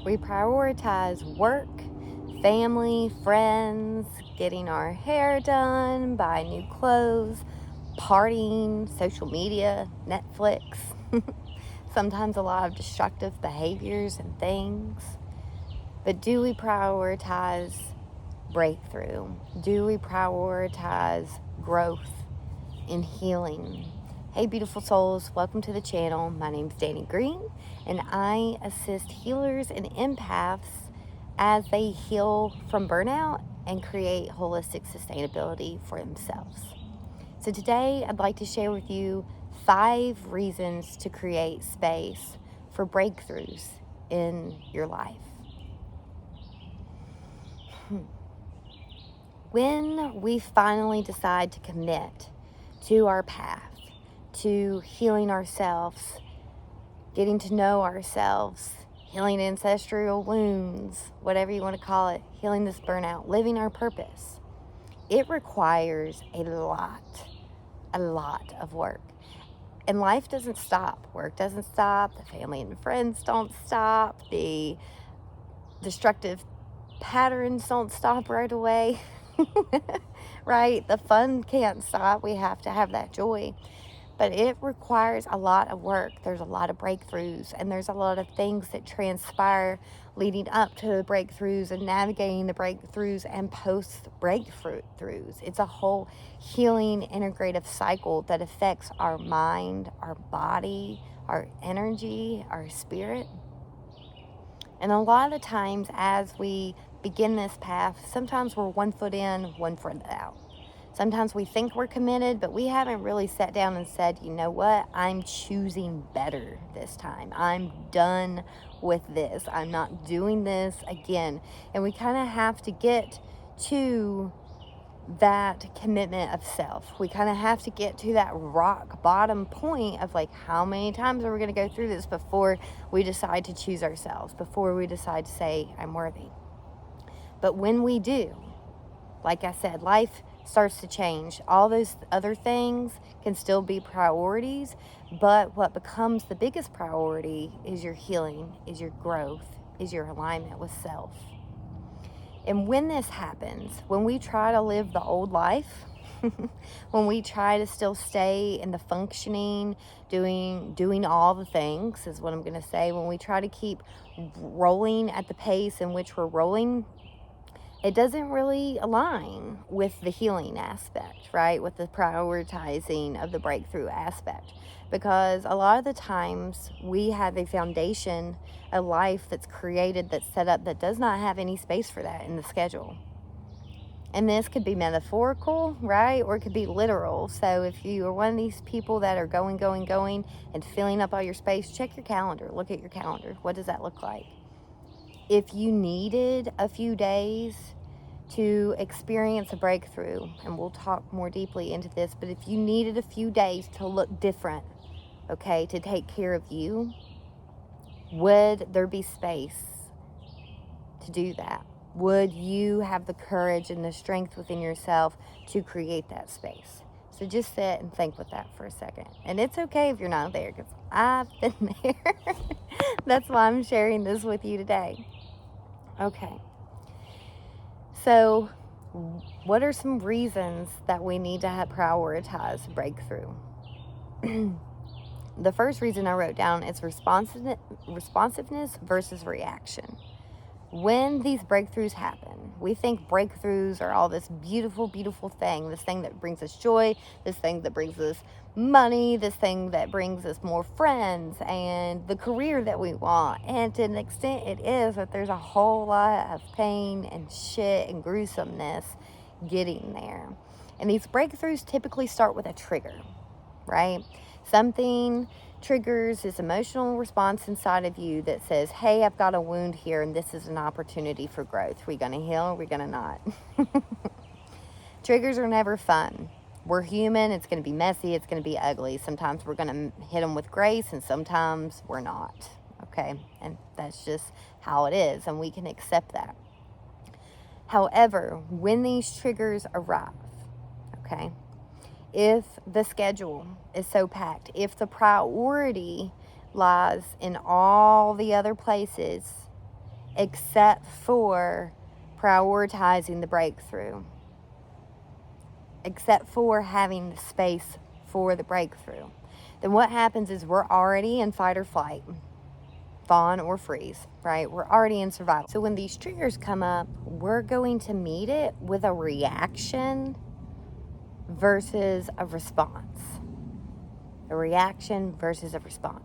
We prioritize work, family, friends, getting our hair done, buying new clothes, partying, social media, Netflix. Sometimes a lot of destructive behaviors and things. But do we prioritize breakthrough? Do we prioritize growth and healing? Hey, beautiful souls, welcome to the channel. My name's Danny Green, and I assist healers and empaths as they heal from burnout and create holistic sustainability for themselves. So today, I'd like to share with you 5 reasons to create space for breakthroughs in your life. When we finally decide to commit to our path, to healing ourselves, getting to know ourselves, healing ancestral wounds, whatever you want to call it, healing this burnout, living our purpose, it requires a lot of work. And life doesn't stop. Work doesn't stop. The family and friends don't stop. The destructive patterns don't stop right away. Right? The fun can't stop. We have to have that joy. But it requires a lot of work. There's a lot of breakthroughs, and there's a lot of things that transpire leading up to the breakthroughs and navigating the breakthroughs and post breakthroughs. It's a whole healing integrative cycle that affects our mind, our body, our energy, our spirit. And a lot of the times as we begin this path, sometimes we're 1 foot in, 1 foot out. Sometimes we think we're committed, but we haven't really sat down and said, you know what, I'm choosing better this time. I'm done with this. I'm not doing this again. And we kind of have to get to that commitment of self. We kind of have to get to that rock bottom point of like, how many times are we going to go through this before we decide to choose ourselves, before we decide to say, I'm worthy. But when we do, like I said, life starts to change. All those other things can still be priorities, but what becomes the biggest priority is your healing, is your growth, is your alignment with self. And when this happens, when we try to live the old life, when we try to still stay in the functioning, doing all the things is what I'm going to say, when we try to keep rolling at the pace in which we're rolling, it doesn't really align with the healing aspect, right? With the prioritizing of the breakthrough aspect. Because a lot of the times we have a foundation, a life that's created, that's set up, that does not have any space for that in the schedule. And this could be metaphorical, right? Or it could be literal. So if you are one of these people that are going, and filling up all your space, check your calendar. Look at your calendar. What does that look like? If you needed a few days to experience a breakthrough, and we'll talk more deeply into this, but if you needed a few days to look different, okay, to take care of you, would there be space to do that? Would you have the courage and the strength within yourself to create that space? So just sit and think with that for a second. And it's okay if you're not there, because I've been there. That's why I'm sharing this with you today. Okay. So what are some reasons that we need to have prioritize breakthrough? The first reason I wrote down is responsiveness versus reaction. When these breakthroughs happen, we think breakthroughs are all this beautiful, beautiful thing, this thing that brings us joy, this thing that brings us money, this thing that brings us more friends and the career that we want. And to an extent it is, but there's a whole lot of pain and shit and gruesomeness getting there. And these breakthroughs typically start with a trigger, right? Something triggers this emotional response inside of you that says, hey, I've got a wound here and this is an opportunity for growth. Are we going to heal or are we going to not? Triggers are never fun. We're human. It's going to be messy. It's going to be ugly. Sometimes we're going to hit them with grace and sometimes we're not. Okay? And that's just how it is, and we can accept that. However, when these triggers arrive, okay, if the schedule is so packed, if the priority lies in all the other places, except for prioritizing the breakthrough, except for having the space for the breakthrough. Then what happens is we're already in fight or flight, fawn or freeze, right? We're already in survival. So when these triggers come up, we're going to meet it with a reaction versus a response. A reaction versus a response.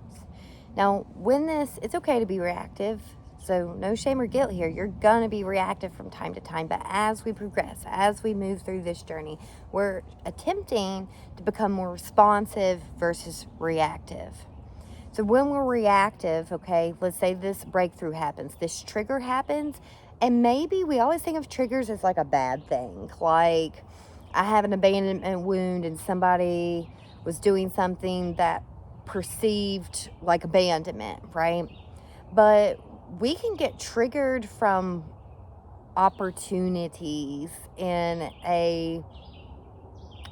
Now, it's okay to be reactive, so no shame or guilt here. You're going to be reactive from time to time, but as we progress, as we move through this journey, we're attempting to become more responsive versus reactive. So when we're reactive, okay, let's say this breakthrough happens, this trigger happens, and maybe we always think of triggers as like a bad thing. Like, I have an abandonment wound and somebody was doing something that perceived like abandonment, right? But we can get triggered from opportunities in a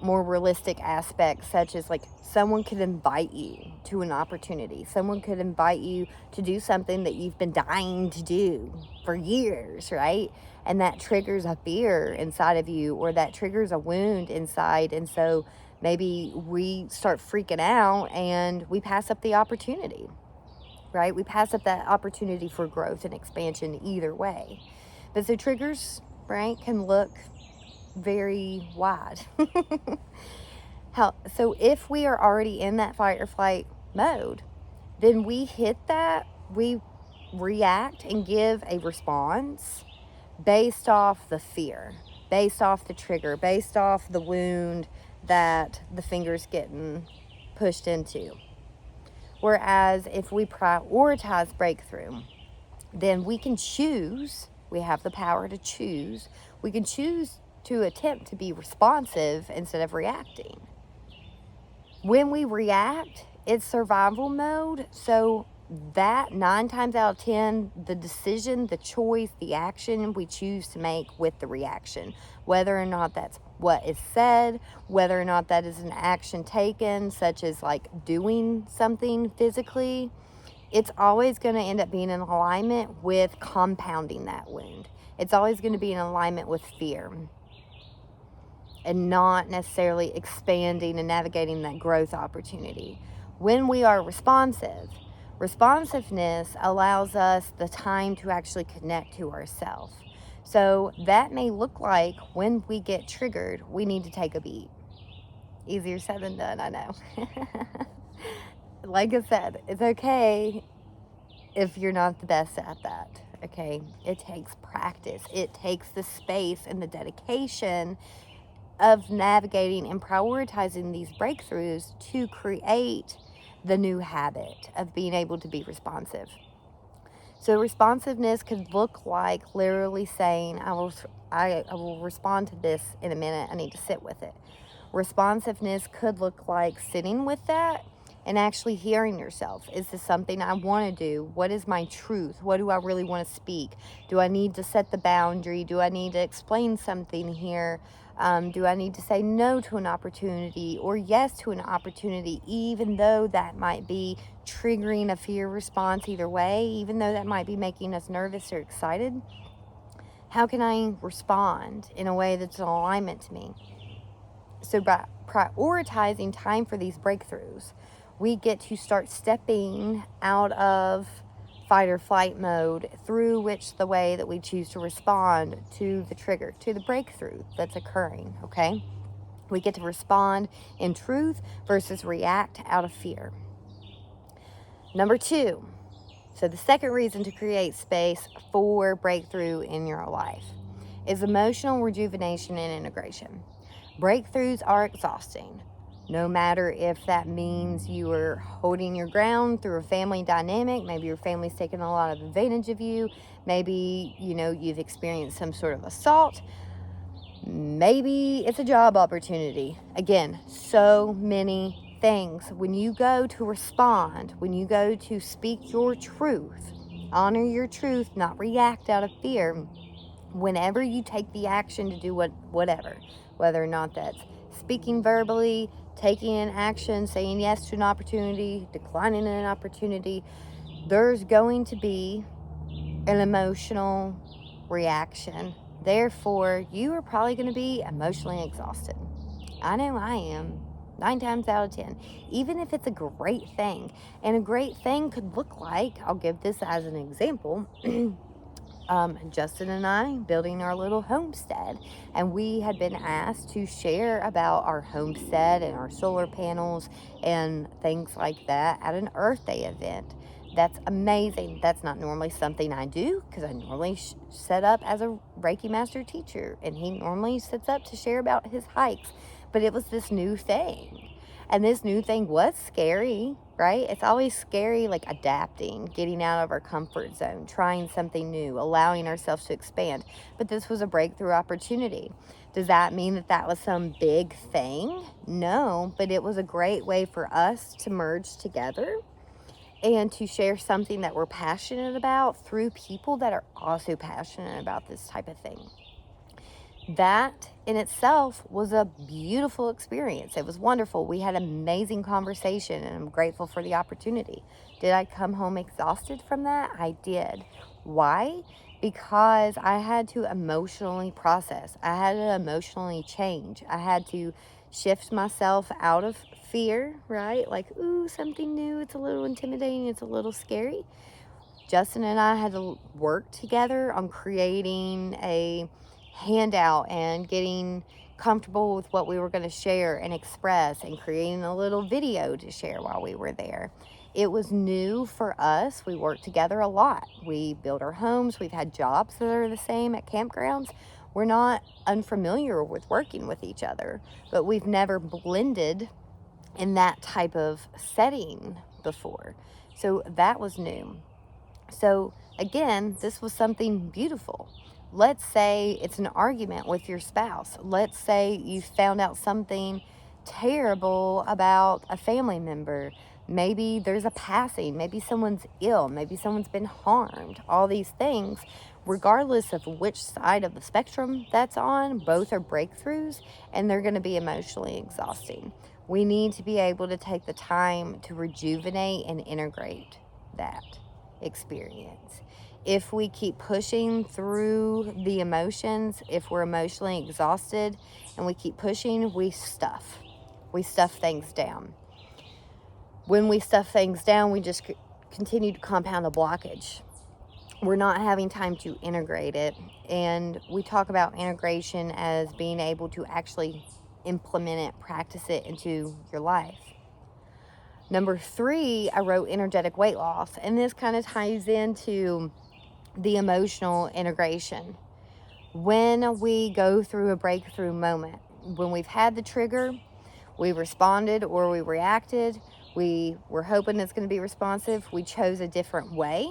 more realistic aspect, such as like someone could invite you to an opportunity. Someone could invite you to do something that you've been dying to do for years, right? And that triggers a fear inside of you, or that triggers a wound inside. And so maybe we start freaking out and we pass up the opportunity, right? We pass up that opportunity for growth and expansion either way. But so triggers, right, can look very wide. So if we are already in that fight or flight mode, then we hit that, we react and give a response based off the fear, based off the trigger, based off the wound that the finger's getting pushed into. Whereas if we prioritize breakthrough, then we can choose, we have the power to choose, we can choose to attempt to be responsive instead of reacting. When we react, it's survival mode, so that 9 times out of 10, the decision, the choice, the action we choose to make with the reaction, whether or not that's what is said, whether or not that is an action taken, such as like doing something physically, it's always going to end up being in alignment with compounding that wound. It's always going to be in alignment with fear and not necessarily expanding and navigating that growth opportunity. When we are responsive, responsiveness allows us the time to actually connect to ourselves. So that may look like when we get triggered, we need to take a beat. Easier said than done, I know. Like I said, it's okay if you're not the best at that, okay? It takes practice. It takes the space and the dedication of navigating and prioritizing these breakthroughs to create the new habit of being able to be responsive. So responsiveness could look like literally saying, I will respond to this in a minute. I need to sit with it. Responsiveness could look like sitting with that and actually hearing yourself. Is this something I want to do? What is my truth? What do I really want to speak? Do I need to set the boundary? Do I need to explain something here? Do I need to say no to an opportunity or yes to an opportunity, even though that might be triggering a fear response either way, even though that might be making us nervous or excited? How can I respond in a way that's in alignment to me? So by prioritizing time for these breakthroughs, we get to start stepping out of fight or flight mode, through which the way that we choose to respond to the trigger, to the breakthrough that's occurring, okay? We get to respond in truth versus react out of fear. Number 2, so the second reason to create space for breakthrough in your life is emotional rejuvenation and integration. Breakthroughs are exhausting. No matter if that means you are holding your ground through a family dynamic, maybe your family's taking a lot of advantage of you, maybe, you've experienced some sort of assault, maybe it's a job opportunity. Again, so many things. When you go to respond, when you go to speak your truth, honor your truth, not react out of fear, whenever you take the action to do whatever, whether or not that's speaking verbally, taking an action, saying yes to an opportunity, declining an opportunity, there's going to be an emotional reaction. Therefore, you are probably going to be emotionally exhausted. I know I am. 9 times out of 10, even if it's a great thing. And a great thing could look like, I'll give this as an example. Justin and I building our little homestead, and we had been asked to share about our homestead and our solar panels and things like that at an Earth Day event. That's amazing. That's not normally something I do, because I normally set up as a Reiki master teacher, and he normally sits up to share about his hikes. But it was this new thing, and this new thing was scary, right? It's always scary, like adapting, getting out of our comfort zone, trying something new, allowing ourselves to expand. But this was a breakthrough opportunity. Does that mean that that was some big thing? No, but it was a great way for us to merge together and to share something that we're passionate about through people that are also passionate about this type of thing. That in itself was a beautiful experience. It was wonderful. We had an amazing conversation, and I'm grateful for the opportunity. Did I come home exhausted from that? I did. Why? Because I had to emotionally process. I had to emotionally change. I had to shift myself out of fear, right? Like, ooh, something new. It's a little intimidating. It's a little scary. Justin and I had to work together on creating a handout and getting comfortable with what we were going to share and express, and creating a little video to share while we were there. It was new for us. We worked together a lot. We built our homes. We've had jobs that are the same at campgrounds. We're not unfamiliar with working with each other, but we've never blended in that type of setting before. So that was new. So again, this was something beautiful. Let's say it's an argument with your spouse. Let's say you found out something terrible about a family member. Maybe there's a passing. Maybe someone's ill. Maybe someone's been harmed. All these things, regardless of which side of the spectrum that's on, both are breakthroughs, and they're going to be emotionally exhausting. We need to be able to take the time to rejuvenate and integrate that experience. If we keep pushing through the emotions, if we're emotionally exhausted and we keep pushing, we stuff things down. When we stuff things down, we just continue to compound the blockage. We're not having time to integrate it. And we talk about integration as being able to actually implement it, practice it into your life. Number 3, I wrote energetic weight loss, and this kind of ties into the emotional integration. When we go through a breakthrough moment, when we've had the trigger, we responded or we reacted, we were hoping it's going to be responsive, we chose a different way.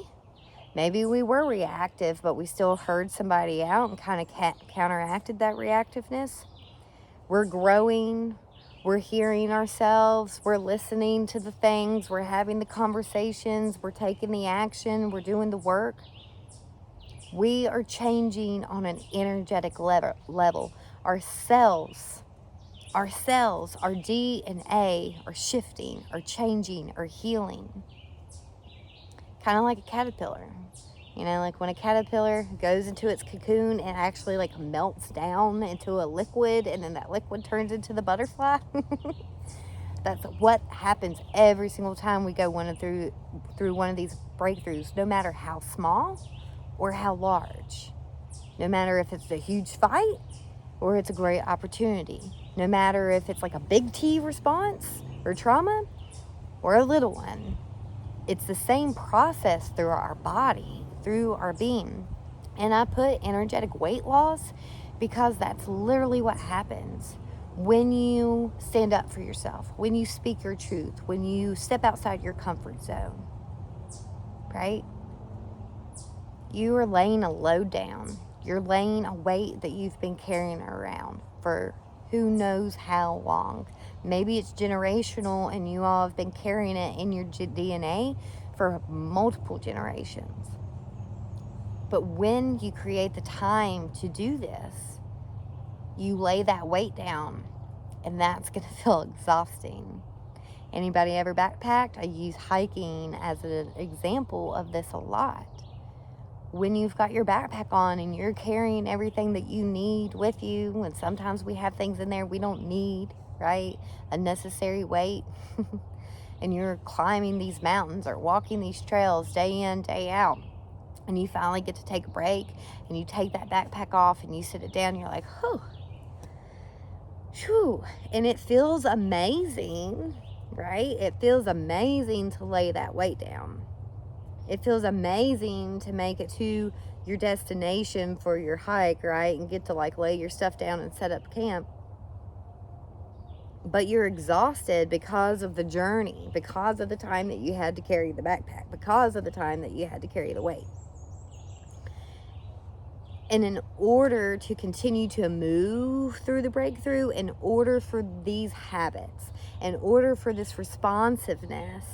Maybe we were reactive, but we still heard somebody out and kind of counteracted that reactiveness. We're growing. We're hearing ourselves, we're listening to the things, we're having the conversations, we're taking the action, we're doing the work. We are changing on an energetic level. Our cells, our DNA are shifting, are changing, are healing. Kind of like a caterpillar. You know, like when a caterpillar goes into its cocoon and actually like melts down into a liquid, and then that liquid turns into the butterfly. That's what happens every single time we go through one of these breakthroughs, no matter how small or how large. No matter if it's a huge fight or it's a great opportunity. No matter if it's like a big T response or trauma or a little one. It's the same process through our body, through our being. And I put energetic weight loss because that's literally what happens when you stand up for yourself, when you speak your truth, when you step outside your comfort zone, right? You are laying a load down. You're laying a weight that you've been carrying around for who knows how long. Maybe it's generational and you all have been carrying it in your DNA for multiple generations. But when you create the time to do this, you lay that weight down, and that's going to feel exhausting. Anybody ever backpacked? I use hiking as an example of this a lot. when you've got your backpack on and you're carrying everything that you need with you, and sometimes we have things in there we don't need, right? Unnecessary weight. And you're climbing these mountains or walking these trails day in, day out, and you finally get to take a break, and you take that backpack off and you sit it down, and you're like, whew, and it feels amazing, right? It feels amazing to lay that weight down. It feels amazing to make it to your destination for your hike, right? And get to like lay your stuff down and set up camp. But you're exhausted because of the journey, because of the time that you had to carry the backpack, because of the time that you had to carry the weight. And in order to continue to move through the breakthrough, in order for these habits, in order for this responsiveness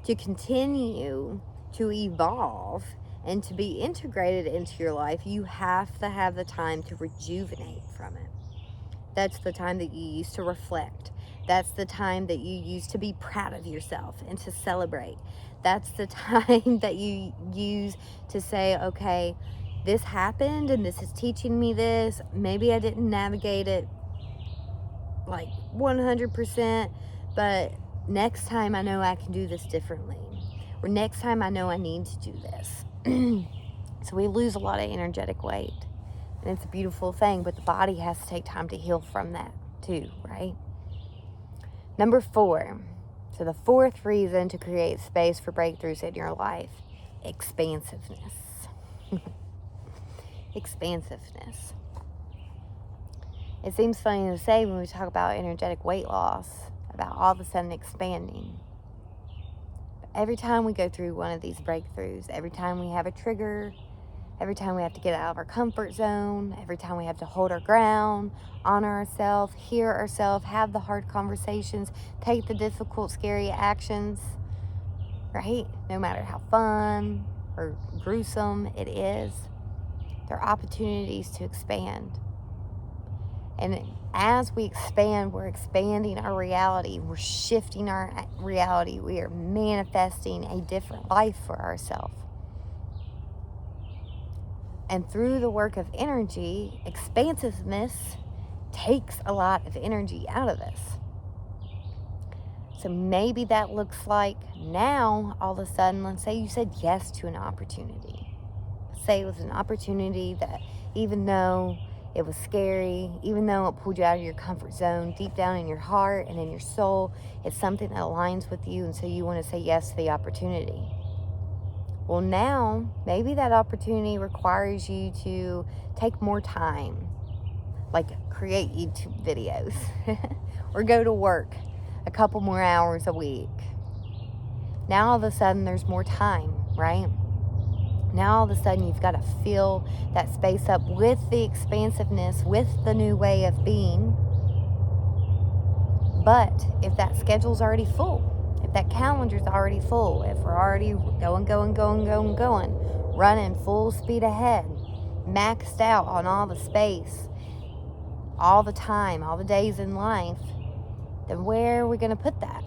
to continue to evolve and to be integrated into your life, you have to have the time to rejuvenate from it. That's the time that you use to reflect. That's the time that you use to be proud of yourself and to celebrate. That's the time that you use to say, okay, this happened and this is teaching me this. Maybe I didn't navigate it like 100%, but next time I know I can do this differently. Or next time I know I need to do this. So we lose a lot of energetic weight. And it's a beautiful thing, but the body has to take time to heal from that too, right? Number 4. So the 4th reason to create space for breakthroughs in your life, expansiveness. Expansiveness. It seems funny to say when we talk about energetic weight loss, about all of a sudden expanding. But every time we go through one of these breakthroughs, every time we have a trigger, every time we have to get out of our comfort zone, every time we have to hold our ground, honor ourselves, hear ourselves, have the hard conversations, take the difficult, scary actions, right? No matter how fun or gruesome it is, there are opportunities to expand. And as we expand, we're expanding our reality. We're shifting our reality. We are manifesting a different life for ourselves. And through the work of energy, expansiveness takes a lot of energy out of us. So maybe that looks like now, all of a sudden, let's say you said yes to an opportunity. Say it was an opportunity that even though it was scary, even though it pulled you out of your comfort zone, deep down in your heart and in your soul, it's something that aligns with you, and so you want to say yes to the opportunity. Well, now, maybe that opportunity requires you to take more time, like create YouTube videos, or go to work a couple more hours a week. Now, all of a sudden, there's more time, right? Now, all of a sudden, you've got to fill that space up with the expansiveness, with the new way of being. But if that schedule's already full, if that calendar's already full, if we're already going, running full speed ahead, maxed out on all the space, all the time, all the days in life, then where are we going to put that?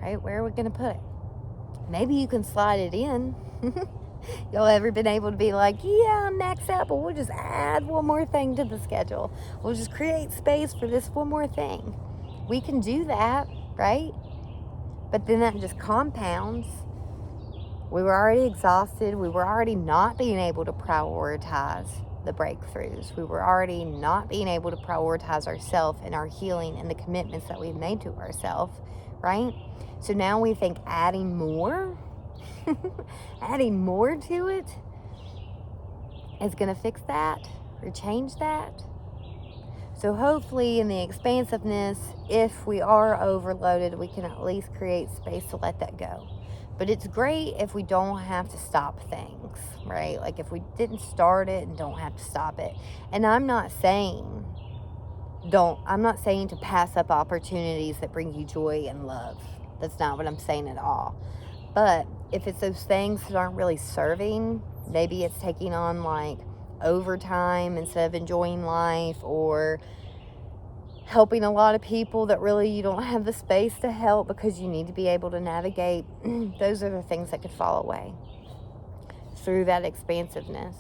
Right? Where are we going to put it? Maybe you can slide it in. Y'all ever been able to be like, yeah, I'm maxed out, but we'll just add one more thing to the schedule. We'll just create space for this one more thing. We can do that, right? But then that just compounds. We were already exhausted. We were already not being able to prioritize the breakthroughs. We were already not being able to prioritize ourselves and our healing and the commitments that we've made to ourselves, right? So now we think adding more, adding more to it is going to fix that or change that. So hopefully in the expansiveness, if we are overloaded, we can at least create space to let that go. But it's great if we don't have to stop things, right? Like if we didn't start it and don't have to stop it. And I'm not saying to pass up opportunities that bring you joy and love. That's not what I'm saying at all. But if it's those things that aren't really serving, maybe it's taking on like overtime instead of enjoying life, or helping a lot of people that really you don't have the space to help because you need to be able to navigate. Those are the things that could fall away. through that expansiveness.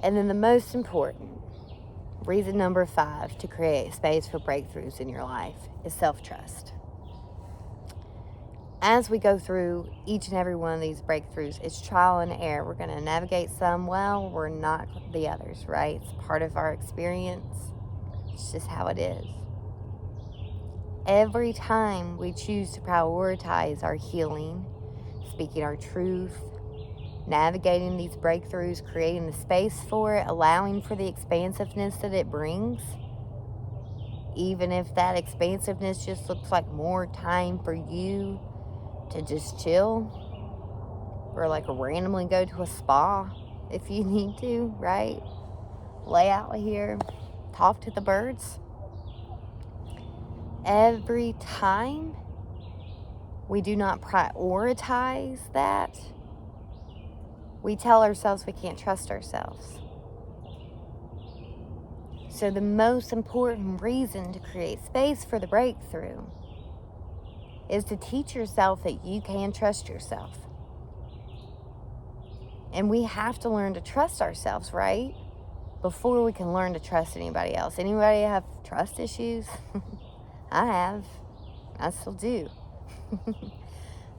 And then the most important, reason number 5 to create space for breakthroughs in your life is self-trust. As we go through each and every one of these breakthroughs, it's trial and error. We're going to navigate some well, we're not the others, right? It's part of our experience. It's just how it is. Every time we choose to prioritize our healing, speaking our truth, navigating these breakthroughs, creating the space for it, allowing for the expansiveness that it brings, even if that expansiveness just looks like more time for you to just chill, or like randomly go to a spa if you need to, right? Lay out here, talk to the birds. Every time we do not prioritize that, we tell ourselves we can't trust ourselves. So the most important reason to create space for the breakthrough is to teach yourself that you can trust yourself. And we have to learn to trust ourselves, right? Before we can learn to trust anybody else. Anybody have trust issues? I have. I still do.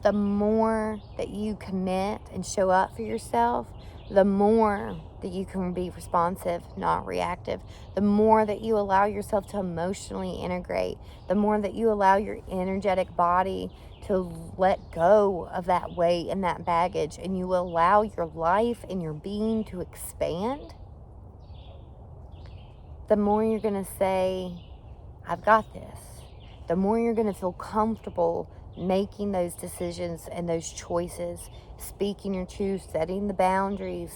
The more that you commit and show up for yourself, the more that you can be responsive, not reactive. The more that you allow yourself to emotionally integrate, the more that you allow your energetic body to let go of that weight and that baggage, and you allow your life and your being to expand, the more you're going to say, I've got this. The more you're going to feel comfortable making those decisions and those choices, speaking your truth, setting the boundaries,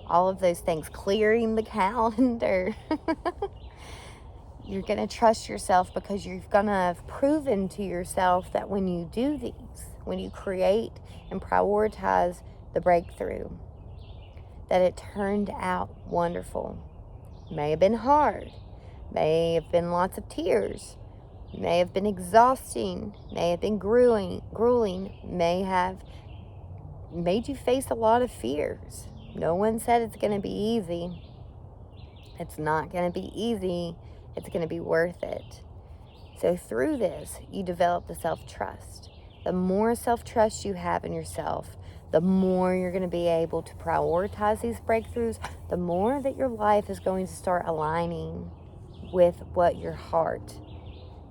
all of those things, clearing the calendar. You're going to trust yourself because you're going to have proven to yourself that when you do these, when you create and prioritize the breakthrough, that it turned out wonderful. May have been hard, may have been lots of tears, may have been exhausting, may have been grueling, may have made you face a lot of fears. No one said it's going to be easy. It's not going to be easy. It's going to be worth it. So through this, you develop the self-trust. The more self-trust you have in yourself, the more you're going to be able to prioritize these breakthroughs, the more that your life is going to start aligning with what your heart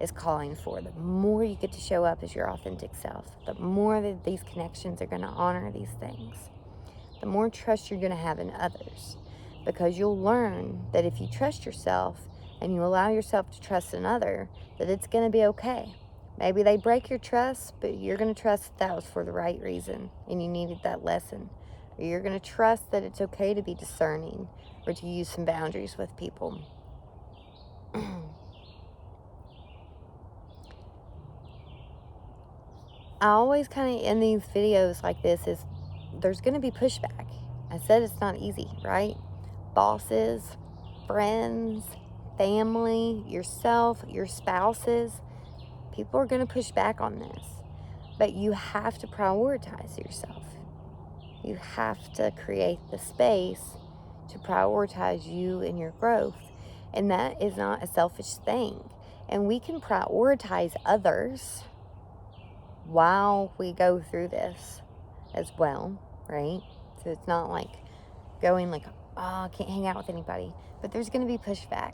is calling for. The more you get to show up as your authentic self, the more that these connections are going to honor these things, the more trust you're going to have in others, because you'll learn that if you trust yourself and you allow yourself to trust another, that it's going to be okay. Maybe they break your trust, but you're going to trust that was for the right reason and you needed that lesson. Or you're going to trust that it's okay to be discerning or to use some boundaries with people. I always kind of end these videos like this is there's going to be pushback. I said it's not easy, right? Bosses, friends, family, yourself, your spouses, people are going to push back on this. But you have to prioritize yourself. You have to create the space to prioritize you and your growth. And that is not a selfish thing. And we can prioritize others while we go through this as well, right? So it's not like going like, oh, I can't hang out with anybody. But there's going to be pushback.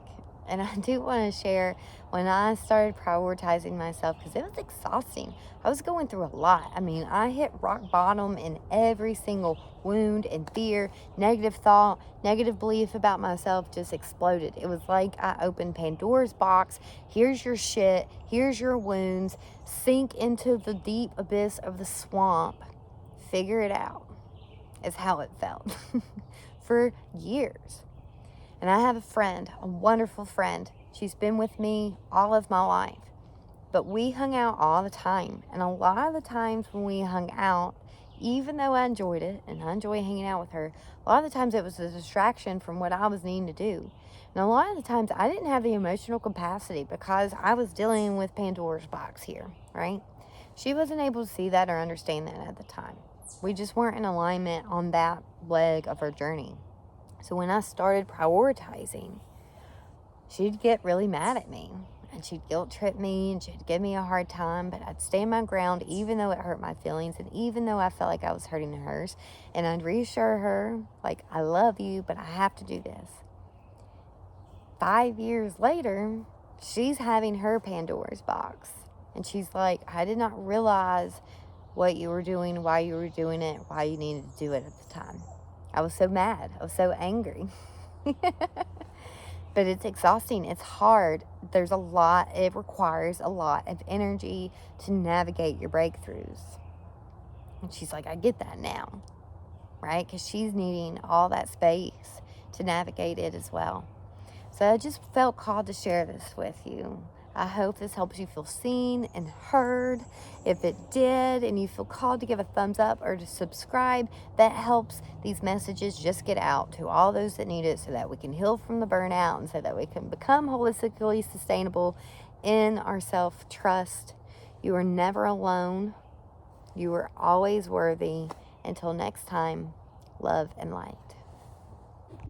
And I do want to share when I started prioritizing myself, because it was exhausting. I was going through a lot. I mean, I hit rock bottom in every single wound and fear, negative thought, negative belief about myself just exploded. It was like I opened Pandora's box. Here's your shit. Here's your wounds. Sink into the deep abyss of the swamp. Figure it out, is how it felt for years. And I have a friend, a wonderful friend. She's been with me all of my life. But we hung out all the time. And a lot of the times when we hung out, even though I enjoyed it, and I enjoy hanging out with her, a lot of the times it was a distraction from what I was needing to do. And a lot of the times I didn't have the emotional capacity because I was dealing with Pandora's box here, right? She wasn't able to see that or understand that at the time. We just weren't in alignment on that leg of our journey. So when I started prioritizing, she'd get really mad at me, and she'd guilt trip me, and she'd give me a hard time, but I'd stand my ground even though it hurt my feelings, and even though I felt like I was hurting hers. And I'd reassure her, like, I love you, but I have to do this. 5 years later, she's having her Pandora's box, and she's like, I did not realize what you were doing, why you were doing it, why you needed to do it at the time. I was so mad. I was so angry. But it's exhausting. It's hard. There's a lot. It requires a lot of energy to navigate your breakthroughs. And she's like, I get that now, right? Because she's needing all that space to navigate it as well. So I just felt called to share this with you. I hope this helps you feel seen and heard. If it did, and you feel called to give a thumbs up or to subscribe, that helps these messages just get out to all those that need it, so that we can heal from the burnout, and so that we can become holistically sustainable in our self-trust. You are never alone. You are always worthy. Until next time, love and light.